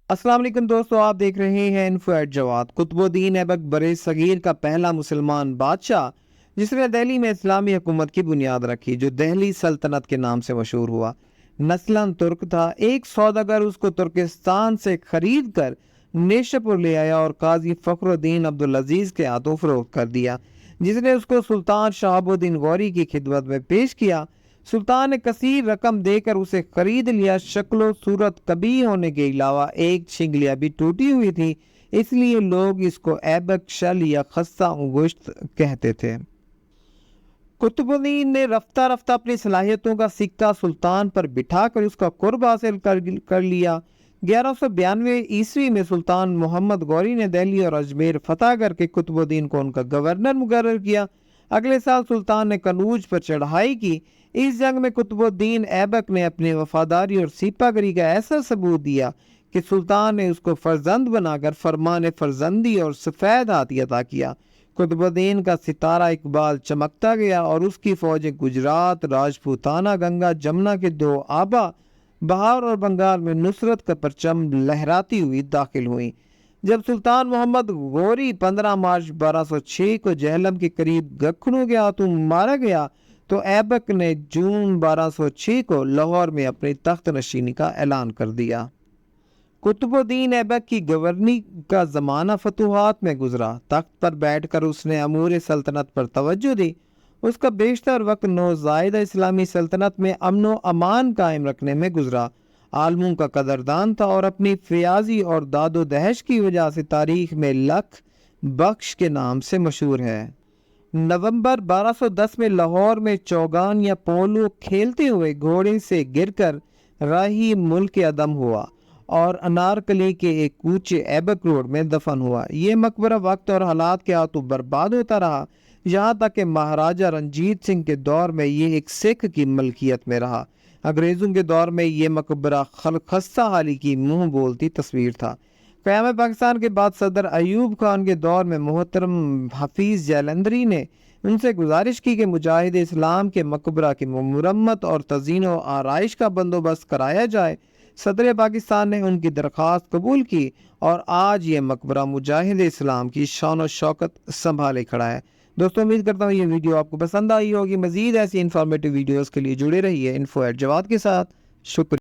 السلام علیکم دوستو، آپ دیکھ رہے ہیں انفو ایٹ جواد۔ قطب الدین ایبک برِ صغیر کا پہلا مسلمان بادشاہ جس نے دہلی میں اسلامی حکومت کی بنیاد رکھی، جو دہلی سلطنت کے نام سے مشہور ہوا۔ نسلاً ترک تھا، ایک سوداگر اس کو ترکستان سے خرید کر نیشا پور لے آیا اور قاضی فخر الدین عبدالعزیز کے ہاتھوں فروخت کر دیا، جس نے اس کو سلطان شہاب الدین غوری کی خدمت میں پیش کیا۔ سلطان نے کثیر رقم دے کر اسے خرید لیا۔ شکل و صورت کبھی ہونے کے علاوہ ایک چھنگلیاں بھی ٹوٹی ہوئی تھی، اس لیے لوگ اس کو ایبک شل یا خستہ انگشت کہتے تھے۔ قطب الدین نے رفتہ رفتہ اپنی صلاحیتوں کا سکہ سلطان پر بٹھا کر اس کا قرب حاصل کر لیا۔ 1192 عیسوی میں سلطان محمد غوری نے دہلی اور اجمیر فتح کر کے قطب الدین کو ان کا گورنر مقرر کیا۔ اگلے سال سلطان نے کنوج پر چڑھائی کی۔ اس جنگ میں قطب الدین ایبک نے اپنی وفاداری اور سپہ گری کا ایسا ثبوت دیا کہ سلطان نے اس کو فرزند بنا کر فرمان فرزندی اور سفید ہاتھی عطا کیا۔ قطب الدین کا ستارہ اقبال چمکتا گیا اور اس کی فوجیں گجرات، راجپوتانہ، گنگا جمنا کے دو آبا بہار اور بنگال میں نصرت کا پرچم لہراتی ہوئی داخل ہوئیں۔ جب سلطان محمد غوری 15 مارچ 1206 کو جہلم کے قریب گکھنوں کے ہاتھوں مارا گیا تو ایبک نے جون 1206 کو لاہور میں اپنی تخت نشینی کا اعلان کر دیا۔ قطب الدین ایبک کی گورنی کا زمانہ فتوحات میں گزرا۔ تخت پر بیٹھ کر اس نے امور سلطنت پر توجہ دی۔ اس کا بیشتر وقت نوزائیدہ اسلامی سلطنت میں امن و امان قائم رکھنے میں گزرا۔ عالموں کا قدردان تھا اور اپنی فیاضی اور داد و دہش کی وجہ سے تاریخ میں لکھ بخش کے نام سے مشہور ہے۔ نومبر 1210 میں لاہور میں چوگان یا پولو کھیلتے ہوئے گھوڑے سے گر کر راہی ملک عدم ہوا اور انارکلی کے ایک کوچے ایبک روڈ میں دفن ہوا۔ یہ مقبرہ وقت اور حالات کے ہاتھوں برباد ہوتا رہا، یہاں تک کہ مہاراجہ رنجیت سنگھ کے دور میں یہ ایک سکھ کی ملکیت میں رہا۔ انگریزوں کے دور میں یہ مقبرہ خستہ حالی کی منہ بولتی تصویر تھا۔ قیام پاکستان کے بعد صدر ایوب خان کے دور میں محترم حفیظ جیلندری نے ان سے گزارش کی کہ مجاہد اسلام کے مقبرہ کی مرمت اور تزئین و آرائش کا بندوبست کرایا جائے۔ صدر پاکستان نے ان کی درخواست قبول کی اور آج یہ مقبرہ مجاہد اسلام کی شان و شوکت سنبھالے کھڑا ہے۔ دوستو، امید کرتا ہوں یہ ویڈیو آپ کو پسند آئی ہوگی۔ مزید ایسی انفارمیٹیو ویڈیوز کے لیے جڑے رہیے انفو ایٹ جواد کے ساتھ۔ شکریہ۔